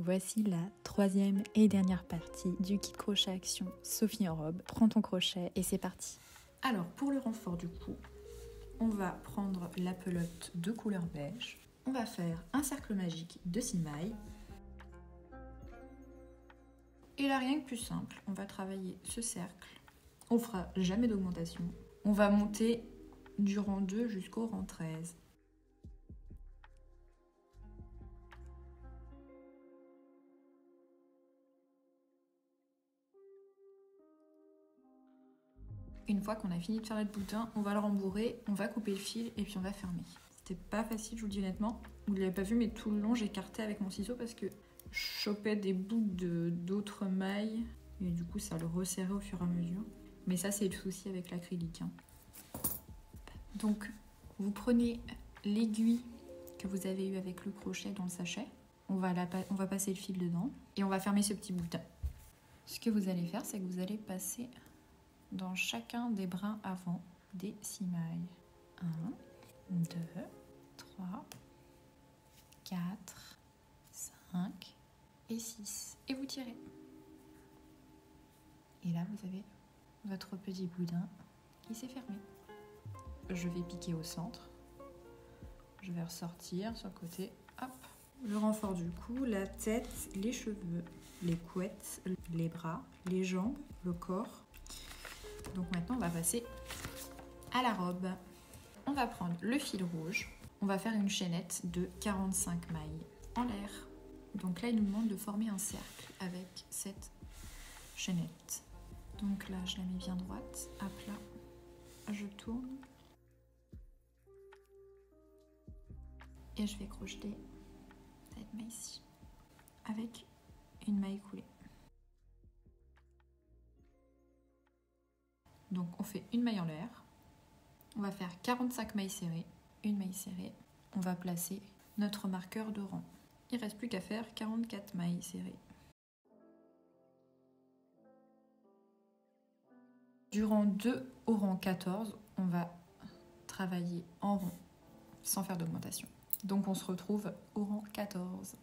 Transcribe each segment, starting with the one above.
Voici la troisième et dernière partie du kit crochet action Sophie en robe. Prends ton crochet et c'est parti. Alors pour le renfort du cou, on va prendre la pelote de couleur beige. On va faire un cercle magique de 6 mailles. Et là rien que plus simple, on va travailler ce cercle. On fera jamais d'augmentation. On va monter du rang 2 jusqu'au rang 13. Une fois qu'on a fini de faire notre boutin, on va le rembourrer, on va couper le fil et puis on va fermer. C'était pas facile, je vous le dis honnêtement. Vous ne l'avez pas vu, mais tout le long, j'écartais avec mon ciseau parce que je chopais des bouts d'autres mailles. Et du coup, ça le resserrait au fur et à mesure. Mais ça, c'est le souci avec l'acrylique. Donc, vous prenez l'aiguille que vous avez eue avec le crochet dans le sachet. On va passer le fil dedans et on va fermer ce petit boutin. Ce que vous allez faire, c'est que vous allez passer dans chacun des brins avant des 6 mailles. 1, 2, 3, 4, 5 et 6. Et vous tirez. Et là, vous avez votre petit boudin qui s'est fermé. Je vais piquer au centre. Je vais ressortir sur le côté. Hop. Le renfort du cou, la tête, les cheveux, les couettes, les bras, les jambes, le corps. Donc maintenant, on va passer à la robe. On va prendre le fil rouge. On va faire une chaînette de 45 mailles en l'air. Donc là, il nous demande de former un cercle avec cette chaînette. Donc là, je la mets bien droite, à plat. Je tourne. Et je vais crocheter cette maille-ci avec une maille coulée. Donc on fait une maille en l'air, on va faire 45 mailles serrées, une maille serrée, on va placer notre marqueur de rang. Il ne reste plus qu'à faire 44 mailles serrées. Du rang 2 au rang 14, on va travailler en rond, sans faire d'augmentation. Donc on se retrouve au rang 14.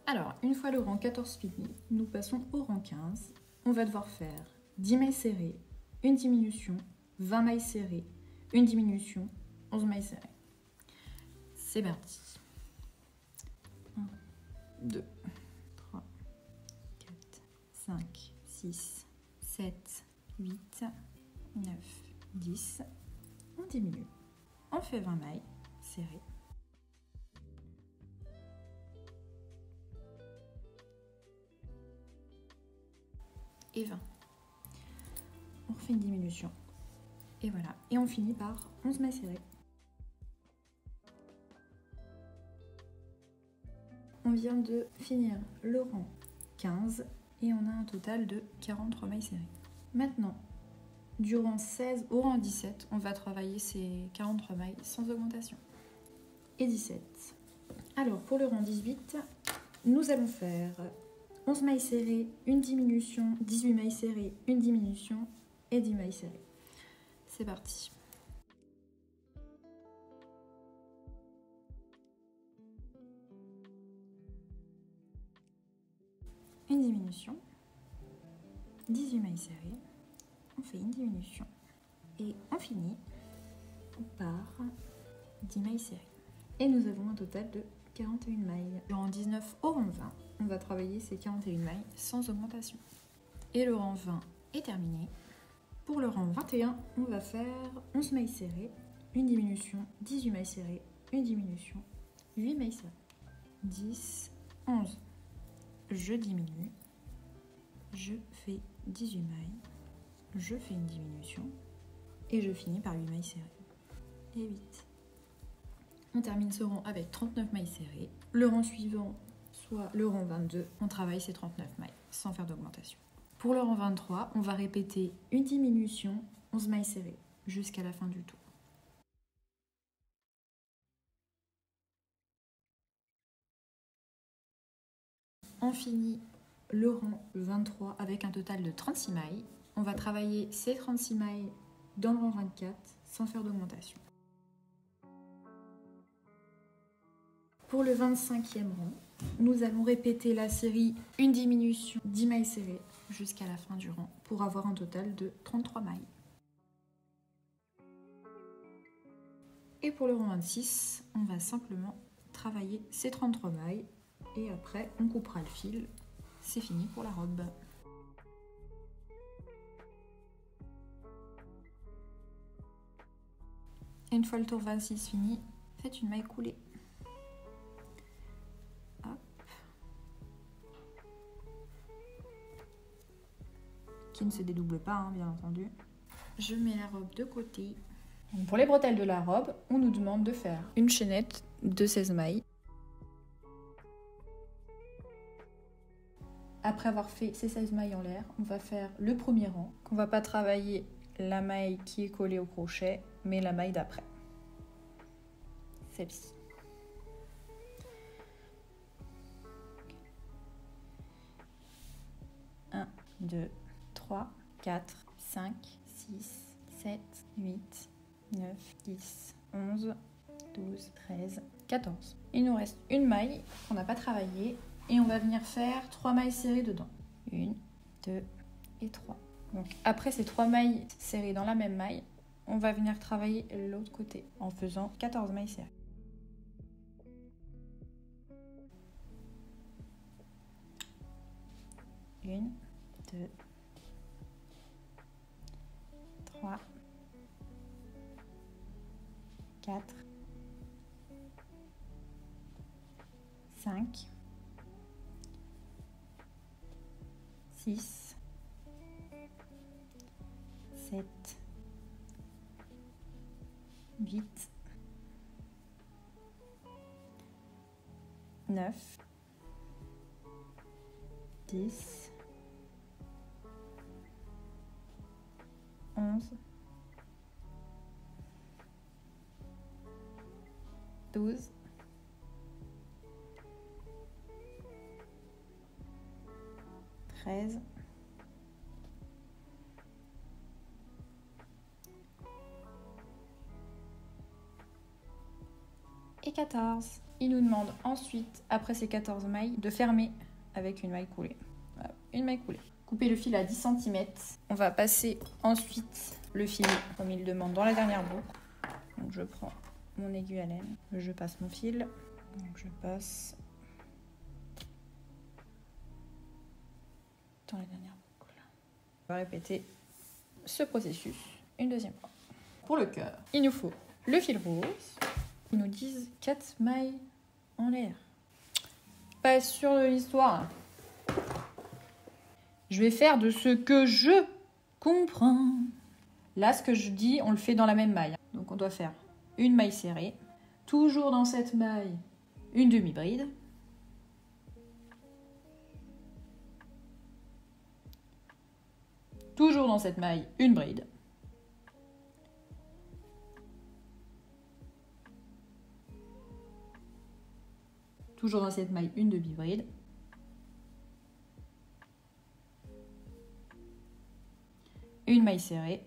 Alors, une fois le rang 14 fini, nous passons au rang 15. On va devoir faire 10 mailles serrées, une diminution, 20 mailles serrées, une diminution, 11 mailles serrées. C'est parti. 1, 2, 3, 4, 5, 6, 7, 8, 9, 10. On diminue. On fait 20 mailles serrées. Et 20. On refait une diminution. Et voilà. Et on finit par 11 mailles serrées. On vient de finir le rang 15 et on a un total de 43 mailles serrées. Maintenant, du rang 16 au rang 17, on va travailler ces 43 mailles sans augmentation. Et 17. Alors, pour le rang 18, nous allons faire 11 mailles serrées, une diminution, 18 mailles serrées, une diminution et 10 mailles serrées. C'est parti. Une diminution, 18 mailles serrées, on fait une diminution et on finit par 10 mailles serrées. Et nous avons un total de 41 mailles. Du rang 19 au rang 20, on va travailler ces 41 mailles sans augmentation. Et le rang 20 est terminé. Pour le rang 21, on va faire 11 mailles serrées, une diminution, 18 mailles serrées, une diminution, 8 mailles serrées, 10, 11. Je diminue, je fais 18 mailles, je fais une diminution et je finis par 8 mailles serrées. Et 8. On termine ce rang avec 39 mailles serrées. Le rang suivant, soit le rang 22, on travaille ces 39 mailles sans faire d'augmentation. Pour le rang 23, on va répéter une diminution, 11 mailles serrées, jusqu'à la fin du tour. On finit le rang 23 avec un total de 36 mailles. On va travailler ces 36 mailles dans le rang 24 sans faire d'augmentation. Pour le 25e rang, Nous allons répéter la série une diminution 10 mailles serrées jusqu'à la fin du rang pour avoir un total de 33 mailles. Et pour le rang 26, on va simplement travailler ces 33 mailles et après on coupera le fil. C'est fini pour la robe. Une fois le tour 26 fini, faites une maille coulée. Hop. Qui ne se dédouble pas, hein, bien entendu. Je mets la robe de côté. Donc pour les bretelles de la robe, on nous demande de faire une chaînette de 16 mailles. Après avoir fait ces 16 mailles en l'air, on va faire le premier rang. On ne va pas travailler la maille qui est collée au crochet, mais la maille d'après. Celle-ci. Un, 2, 3, 4, 5, 6, 7, 8, 9, 10, 11, 12, 13, 14. Il nous reste une maille qu'on n'a pas travaillée et on va venir faire 3 mailles serrées dedans. 1, 2 et 3. Donc après ces 3 mailles serrées dans la même maille, on va venir travailler l'autre côté en faisant 14 mailles serrées. 1, 2, 3, 4, 5, 6, 7, 8, 9, 10, 11, 12, 13, 14. Il nous demande ensuite, après ces 14 mailles, de fermer avec une maille coulée. Voilà, une maille coulée. Couper le fil à 10 cm. On va passer ensuite le fil, comme il demande, dans la dernière boucle. Donc je prends mon aiguille à laine, je passe mon fil. Donc je passe dans la dernière boucle. On va répéter ce processus une deuxième fois. Pour le cœur, il nous faut le fil rose. Ils nous disent 4 mailles en l'air. Pas sûr de l'histoire. Je vais faire de ce que je comprends. Là, ce que je dis, on le fait dans la même maille. Donc on doit faire une maille serrée. Toujours dans cette maille, une demi-bride. Toujours dans cette maille, une bride. Toujours dans cette maille, une demi-bride. Une maille serrée.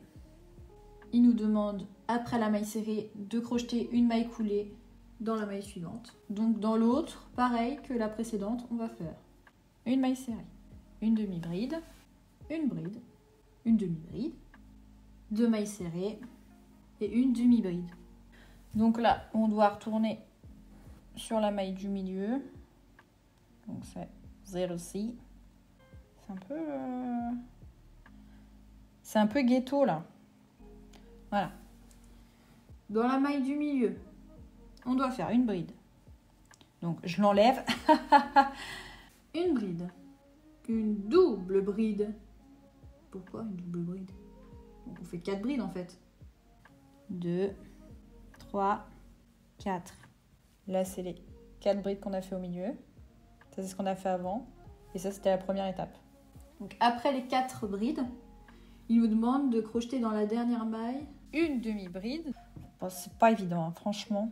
Il nous demande, après la maille serrée, de crocheter une maille coulée dans la maille suivante. Donc dans l'autre, pareil que la précédente, on va faire une maille serrée, une demi-bride, une bride, une demi-bride, 2 mailles serrées et une demi-bride. Donc là, on doit retourner sur la maille du milieu. Donc c'est 0,6. C'est un peu ghetto là. Voilà. Dans la maille du milieu, on doit faire une bride. Donc je l'enlève. Une bride. Une double bride. Pourquoi une double bride? Donc on fait 4 brides en fait. 2, 3, 4. Là, c'est les 4 brides qu'on a fait au milieu. Ça, c'est ce qu'on a fait avant. Et ça, c'était la première étape. Donc, après les 4 brides, il nous demande de crocheter dans la dernière maille une demi-bride. Bon, c'est pas évident, hein, franchement.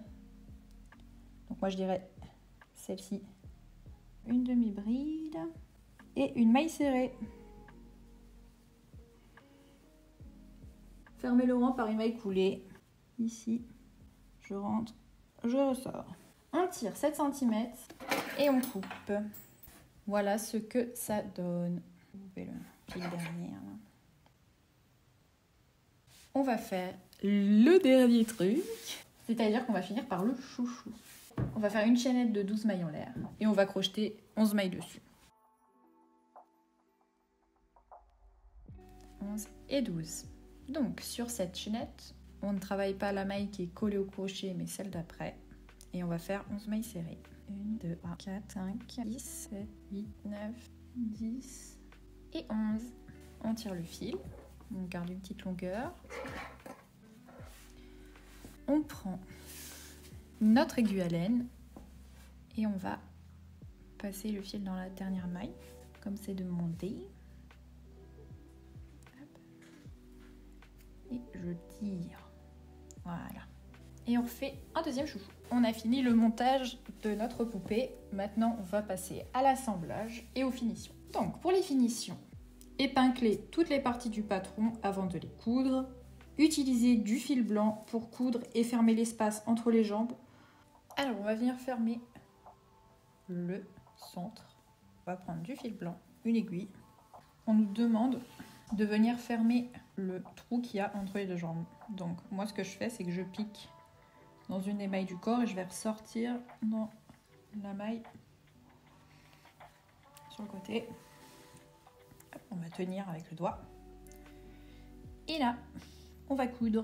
Donc, moi, je dirais celle-ci. Une demi-bride et une maille serrée. Fermez le rang par une maille coulée. Ici, je rentre, je ressors. On tire 7 cm et on coupe. Voilà ce que ça donne. Coupez le fil dernier. On va faire le dernier truc, c'est-à-dire qu'on va finir par le chouchou. On va faire une chaînette de 12 mailles en l'air et on va crocheter 11 mailles dessus. 11 et 12. Donc sur cette chaînette, on ne travaille pas la maille qui est collée au crochet mais celle d'après. Et on va faire 11 mailles serrées. 1, 2, 3, 4, 5, 6, 7, 8, 9, 10 et 11. On tire le fil, on garde une petite longueur. On prend notre aiguille à laine et on va passer le fil dans la dernière maille, comme c'est demandé. Et je tire. Voilà. Et on refait un deuxième chouchou. On a fini le montage de notre poupée. Maintenant, on va passer à l'assemblage et aux finitions. Donc, pour les finitions, épingler toutes les parties du patron avant de les coudre. Utiliser du fil blanc pour coudre et fermer l'espace entre les jambes. Alors, on va venir fermer le centre. On va prendre du fil blanc, une aiguille. On nous demande de venir fermer le trou qu'il y a entre les deux jambes. Donc, moi, ce que je fais, c'est que je pique dans une des mailles du corps et je vais ressortir dans la maille sur le côté. Hop, on va tenir avec le doigt. Et là, on va coudre.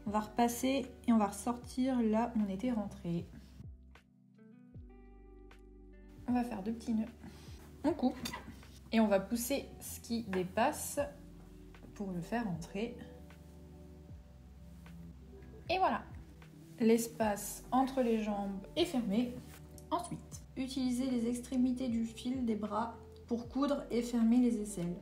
On va repasser et on va ressortir là où on était rentré. On va faire 2 petits nœuds. On coupe et on va pousser ce qui dépasse pour le faire entrer. Et voilà. L'espace entre les jambes est fermé. Ensuite, utilisez les extrémités du fil des bras pour coudre et fermer les aisselles.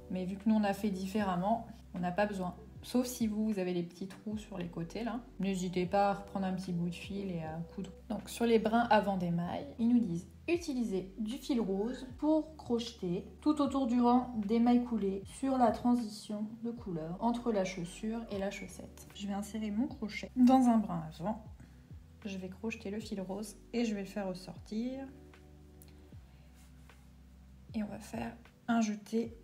Mais vu que nous on a fait différemment, on n'a pas besoin. Sauf si vous avez les petits trous sur les côtés là. N'hésitez pas à reprendre un petit bout de fil et à coudre. Donc sur les brins avant des mailles, ils nous disent utilisez du fil rose pour crocheter tout autour du rang des mailles coulées sur la transition de couleur entre la chaussure et la chaussette. Je vais insérer mon crochet dans un brin avant. Je vais crocheter le fil rose et je vais le faire ressortir. Et on va faire un jeté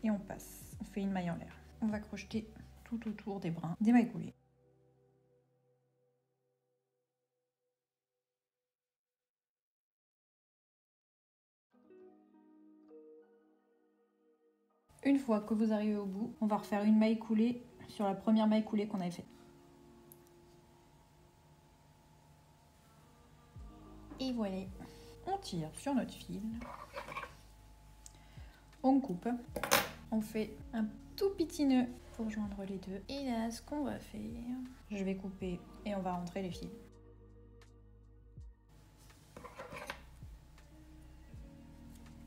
et on passe. On fait une maille en l'air. On va crocheter tout autour des brins des mailles coulées. Une fois que vous arrivez au bout, on va refaire une maille coulée sur la première maille coulée qu'on avait faite. Et voilà, on tire sur notre fil, on coupe, on fait un tout petit nœud pour joindre les deux. Et là, ce qu'on va faire, je vais couper et on va rentrer les fils.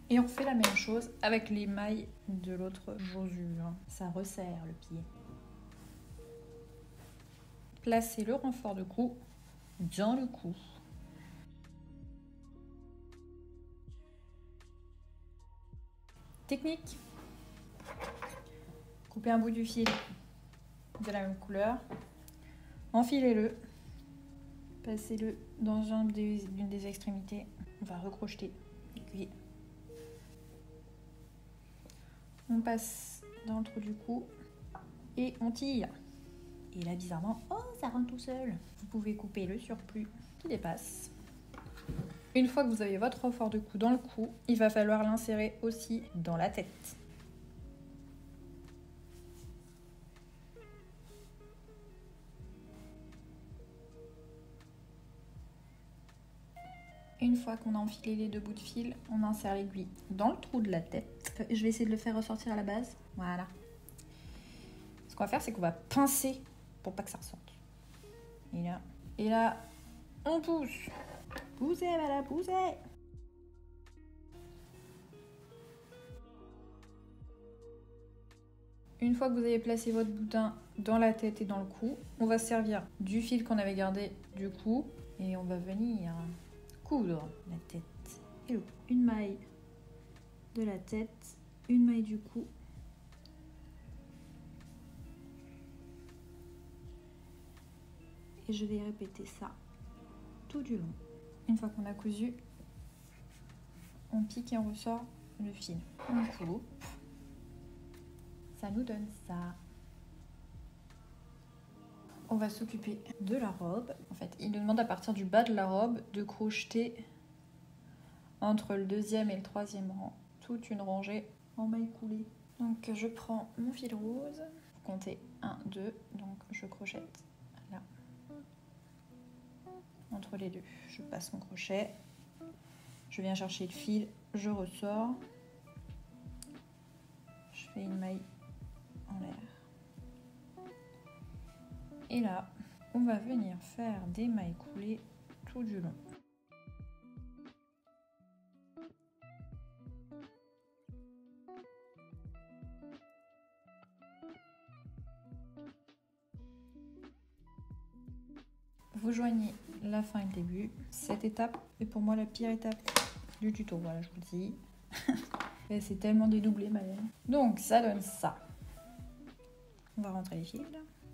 Et on fait la même chose avec les mailles de l'autre chaussure. Ça resserre le pied. Placez le renfort de cou dans le cou. Technique. Coupez un bout du fil de la même couleur. Enfilez-le. Passez-le dans une des extrémités. On va recrocheter l'aiguille. On passe dans le trou du cou et on tire. Et là, bizarrement, oh, ça rentre tout seul. Vous pouvez couper le surplus qui dépasse. Une fois que vous avez votre renfort de cou dans le cou, il va falloir l'insérer aussi dans la tête. Une fois qu'on a enfilé les deux bouts de fil, on insère l'aiguille dans le trou de la tête. Je vais essayer de le faire ressortir à la base. Voilà. Ce qu'on va faire, c'est qu'on va pincer pour pas que ça ressorte. Et là, on pousse. Poussez, madame, poussez. Une fois que vous avez placé votre boudin dans la tête et dans le cou, on va servir du fil qu'on avait gardé du cou et on va venir coudre la tête et le cou. Une maille de la tête, une maille du cou. Et je vais répéter ça tout du long. Une fois qu'on a cousu, on pique et on ressort le fil. On coupe. Ça nous donne ça. On va s'occuper de la robe. En fait, il nous demande à partir du bas de la robe de crocheter entre le 2e et le 3e rang toute une rangée en maille coulée. Donc je prends mon fil rose, comptez 1, 2, donc je crochète là. Entre les deux, je passe mon crochet, je viens chercher le fil, je ressors, je fais une maille en l'air. Et là, on va venir faire des mailles coulées tout du long. Vous joignez la fin et le début. Cette étape est pour moi la pire étape du tuto, voilà, je vous le dis. Et c'est tellement dédoublé, ma laine. Donc, ça donne ça. On va rentrer les fils.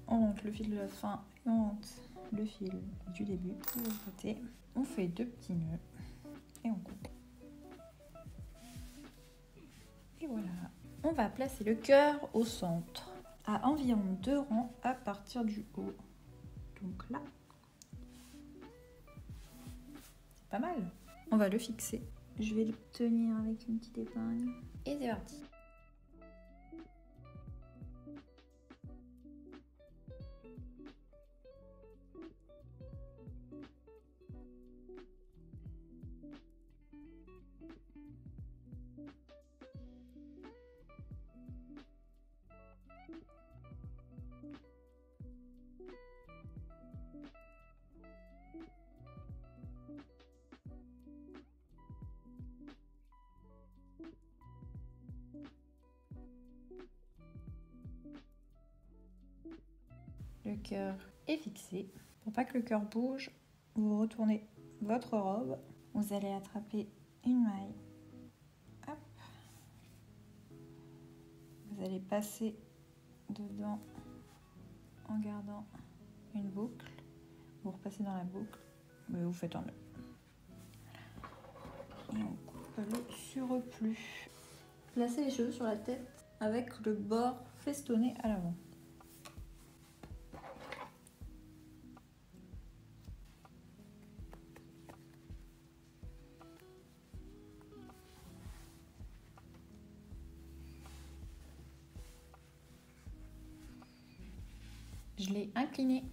On rentre le fil de la fin et on rentre le fil du début de l'autre côté. On fait 2 petits nœuds et on coupe. Et voilà. On va placer le cœur au centre, à environ 2 rangs à partir du haut. Donc là. C'est pas mal. On va le fixer. Je vais le tenir avec une petite épingle. Et c'est parti. Le cœur est fixé. Pour pas que le cœur bouge, vous retournez votre robe. Vous allez attraper une maille. Hop. Vous allez passer dedans en gardant une boucle. Vous repassez dans la boucle, mais vous faites un nœud. Et on coupe le surplus. Placez les cheveux sur la tête avec le bord festonné à l'avant. Je l'ai incliné.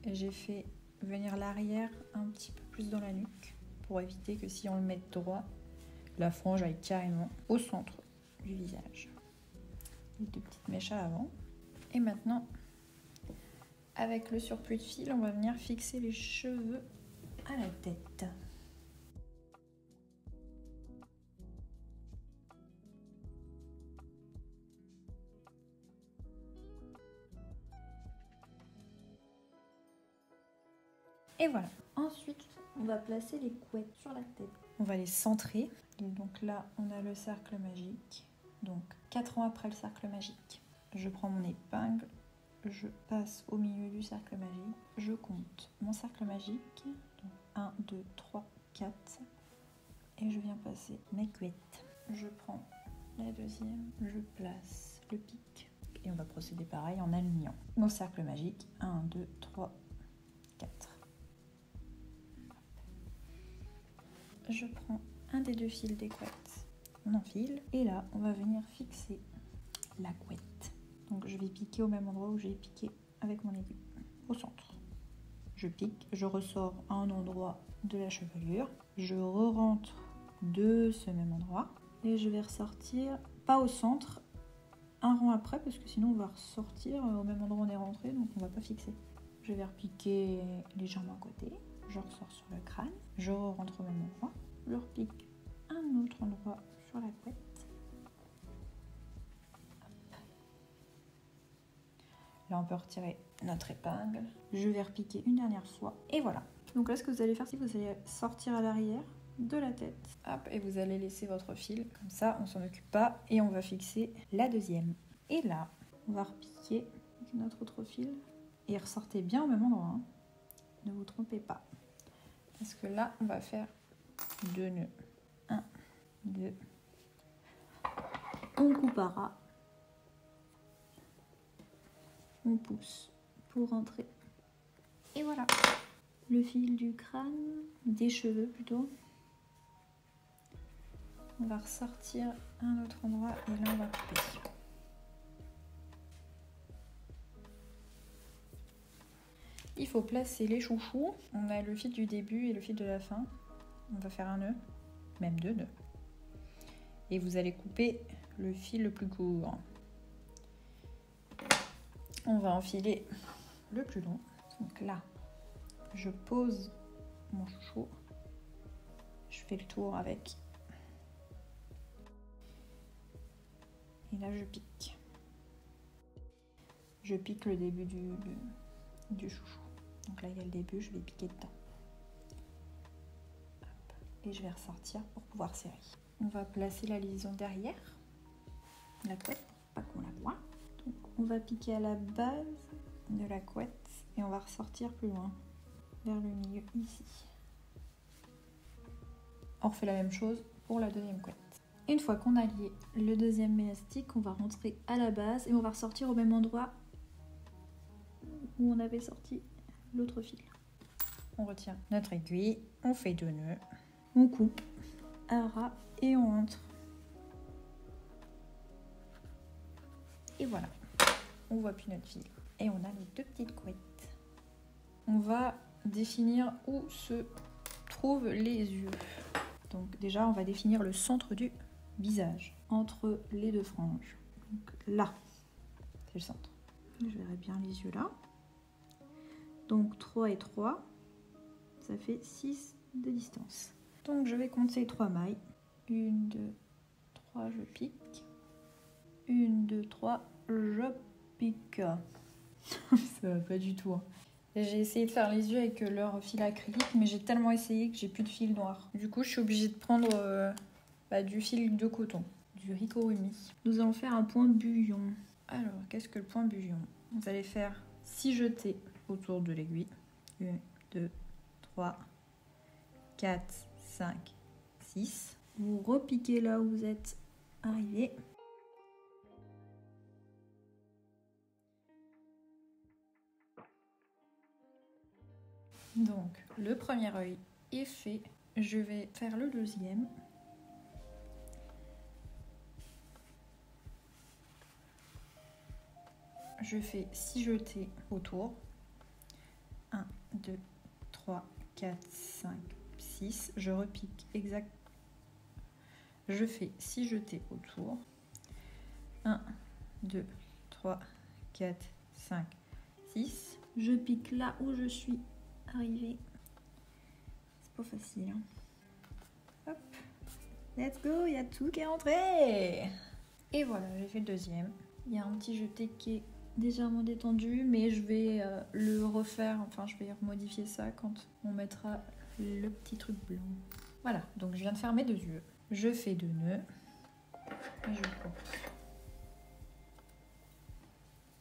J'ai fait venir l'arrière un petit peu plus dans la nuque pour éviter que si on le met droit, la frange aille carrément au centre du visage. Les 2 petites mèches à l'avant. Et maintenant, avec le surplus de fil, on va venir fixer les cheveux à la tête. Et voilà. Ensuite, on va placer les couettes sur la tête. On va les centrer. Et donc là, on a le cercle magique. Donc 4 rangs après le cercle magique. Je prends mon épingle, je passe au milieu du cercle magique. Je compte mon cercle magique. Donc 1, 2, 3, 4. Et je viens passer mes couettes. Je prends la deuxième, je place le pic. Et on va procéder pareil en alignant mon cercle magique. 1, 2, 3, 4. Je prends un des 2 fils des couettes, on enfile et là on va venir fixer la couette. Donc je vais piquer au même endroit où j'ai piqué avec mon aiguille, au centre. Je pique, je ressors à un endroit de la chevelure, je re-rentre de ce même endroit et je vais ressortir, pas au centre, un rang après parce que sinon on va ressortir au même endroit où on est rentré, donc on va pas fixer. Je vais repiquer légèrement à côté. Je ressors sur le crâne, je rentre au même endroit, je repique un autre endroit sur la couette. Hop. Là, on peut retirer notre épingle. Je vais repiquer une dernière fois et voilà. Donc là, ce que vous allez faire, c'est que vous allez sortir à l'arrière de la tête. Hop, et vous allez laisser votre fil, comme ça on s'en occupe pas, et on va fixer la deuxième. Et là, on va repiquer avec notre autre fil, et ressortez bien au même endroit, hein. Ne vous trompez pas. Parce que là, on va faire 2 nœuds. 1, 2. On coupera. On pousse pour rentrer. Et voilà. Le fil du crâne, des cheveux plutôt. On va ressortir à un autre endroit et là on va couper. Il faut placer les chouchous. On a le fil du début et le fil de la fin. On va faire un nœud, même 2 nœuds. Et vous allez couper le fil le plus court. On va enfiler le plus long. Donc là, je pose mon chouchou. Je fais le tour avec. Et là, je pique. Je pique le début du chouchou. Donc là, il y a le début, je vais piquer dedans. Hop. Et je vais ressortir pour pouvoir serrer. On va placer la liaison derrière la couette, pour pas qu'on la voit. Donc, on va piquer à la base de la couette et on va ressortir plus loin, vers le milieu, ici. On refait la même chose pour la deuxième couette. Une fois qu'on a lié le deuxième élastique, on va rentrer à la base et on va ressortir au même endroit où on avait sorti l'autre fil. On retient notre aiguille, on fait 2 nœuds, on coupe à ras et on rentre. Et voilà, on voit plus notre fil. Et on a les 2 petites couettes. On va définir où se trouvent les yeux. Donc déjà, on va définir le centre du visage, entre les 2 franges. Donc là, c'est le centre. Je verrai bien les yeux là. Donc 3 et 3, ça fait 6 de distance. Donc je vais compter 3 mailles. 1, 2, 3, je pique. 1, 2, 3, je pique. Ça va pas du tout. Hein. J'ai essayé de faire les yeux avec leur fil acrylique, mais j'ai tellement essayé que j'ai plus de fil noir. Du coup, je suis obligée de prendre du fil de coton, du Ricorumi. Nous allons faire un point bouillon. Alors, qu'est-ce que le point bouillon? Vous allez faire 6 jetés autour de l'aiguille. 1, 2, 3, 4, 5, 6. Vous repiquez là où vous êtes arrivé. Donc, le premier œil est fait. Je vais faire le deuxième. Je fais 6 jetés autour. 1, 2, 3, 4, 5, 6. Je repique exact. Je fais 6 jetés autour. 1, 2, 3, 4, 5, 6. Je pique là où je suis arrivée. C'est pas facile. Hein. Hop. Let's go, il y a tout qui est rentré. Et voilà, j'ai fait le deuxième. Il y a un petit jeté qui est légèrement détendu, mais je vais le refaire, enfin je vais modifier ça quand on mettra le petit truc blanc. Voilà, donc je viens de faire mes 2 yeux. Je fais 2 nœuds et je coupe.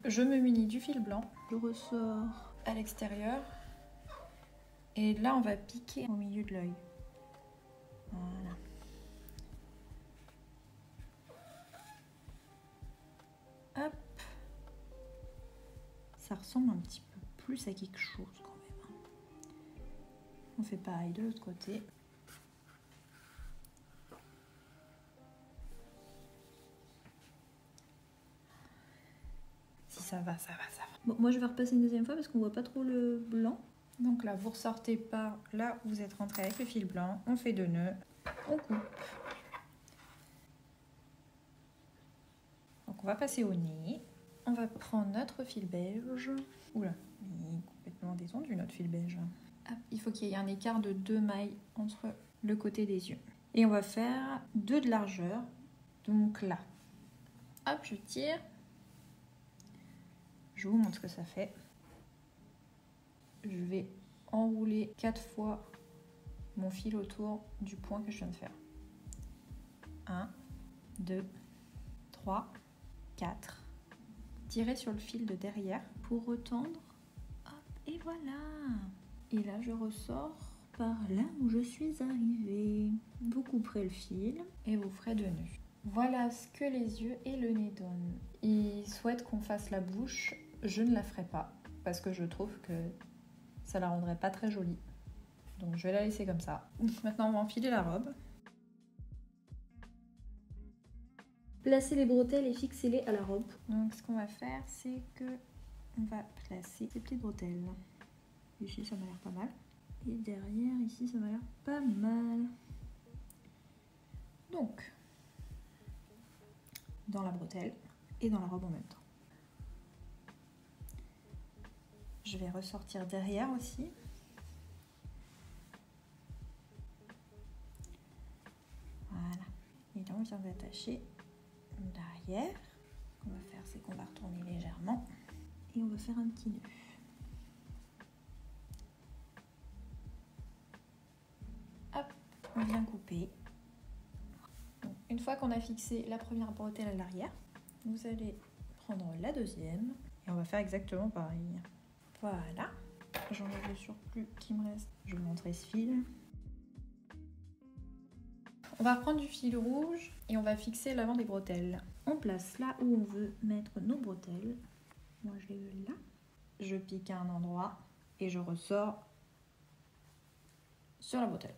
Je me munis du fil blanc, je ressors à l'extérieur et là on va piquer au milieu de l'œil. Voilà. Hop. Ça ressemble un petit peu plus à quelque chose quand même. On fait pareil de l'autre côté. Si ça va, ça va, ça va. Bon, moi je vais repasser une deuxième fois parce qu'on voit pas trop le blanc. Donc là, vous ressortez par là où vous êtes rentré avec le fil blanc. On fait 2 nœuds, on coupe. Donc on va passer au nez. On va prendre notre fil beige. Oula, il est complètement détendu notre fil beige. Hop, il faut qu'il y ait un écart de 2 mailles entre le côté des yeux. Et on va faire 2 de largeur. Donc là, hop, je tire. Je vous montre ce que ça fait. Je vais enrouler 4 fois mon fil autour du point que je viens de faire. 1, 2, 3, 4. Tirez sur le fil de derrière pour retendre. Hop, et voilà. Et là, je ressors par là où je suis arrivée. Vous couperez le fil et vous ferez 2 nœuds. Voilà ce que les yeux et le nez donnent. Ils souhaitent qu'on fasse la bouche. Je ne la ferai pas parce que je trouve que ça la rendrait pas très jolie. Donc je vais la laisser comme ça. Maintenant, on va enfiler la robe. Placez les bretelles et fixez-les à la robe. Donc ce qu'on va faire, c'est que on va placer ces petites bretelles. Ici, ça m'a l'air pas mal. Et derrière, ici, ça m'a l'air pas mal. Donc, dans la bretelle et dans la robe en même temps. Je vais ressortir derrière aussi. Voilà. Et là, on vient d'attacher derrière. Ce qu'on va faire, c'est qu'on va retourner légèrement et on va faire un petit nœud. Hop, on vient couper. Donc, une fois qu'on a fixé la première bretelle à l'arrière, vous allez prendre la deuxième et on va faire exactement pareil. Voilà, j'enlève le surplus qui me reste. Je vais vous montrer ce fil. On va reprendre du fil rouge et on va fixer l'avant des bretelles. On place là où on veut mettre nos bretelles. Moi, je les veux là. Je pique à un endroit et je ressors sur la bretelle.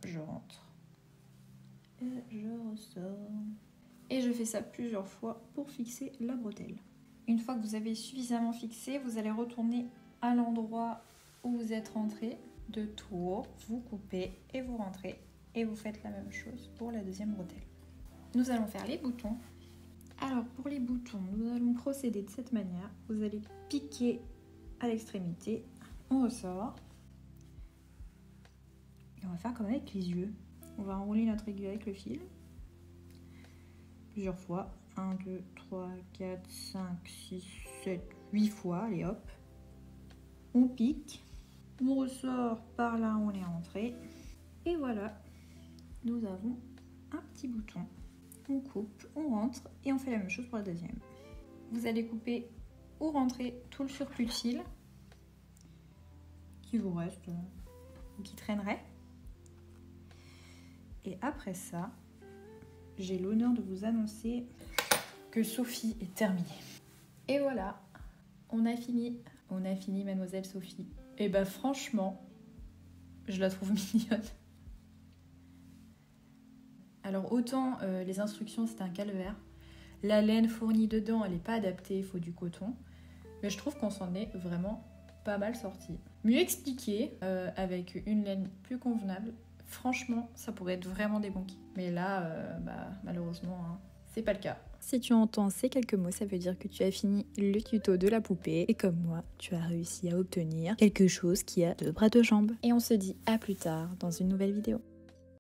Je rentre et je ressors. Et je fais ça plusieurs fois pour fixer la bretelle. Une fois que vous avez suffisamment fixé, vous allez retourner à l'endroit où vous êtes rentré. 2 tours, vous coupez et vous rentrez. Et vous faites la même chose pour la deuxième bretelle. Nous allons faire les boutons. Alors pour les boutons, nous allons procéder de cette manière. Vous allez piquer à l'extrémité. On ressort. Et on va faire comme avec les yeux. On va enrouler notre aiguille avec le fil. Plusieurs fois. 1, 2, 3, 4, 5, 6, 7, 8 fois. Allez hop. On pique. On ressort par là où on est rentré. Et voilà. Nous avons un petit bouton. On coupe, on rentre et on fait la même chose pour la deuxième. Vous allez couper ou rentrer tout le surplus de fil qui vous reste ou qui traînerait. Et après ça, j'ai l'honneur de vous annoncer que Sophie est terminée. Et voilà, on a fini. On a fini, mademoiselle Sophie. Et bah franchement, je la trouve mignonne. Alors autant les instructions c'était un calvaire. La laine fournie dedans, elle n'est pas adaptée, il faut du coton. Mais je trouve qu'on s'en est vraiment pas mal sorti. Mieux expliqué, avec une laine plus convenable. Franchement, ça pourrait être vraiment des bons kits. Mais là, malheureusement, hein, c'est pas le cas. Si tu entends ces quelques mots, ça veut dire que tu as fini le tuto de la poupée. Et comme moi, tu as réussi à obtenir quelque chose qui a 2 bras 2 jambes. Et on se dit à plus tard dans une nouvelle vidéo.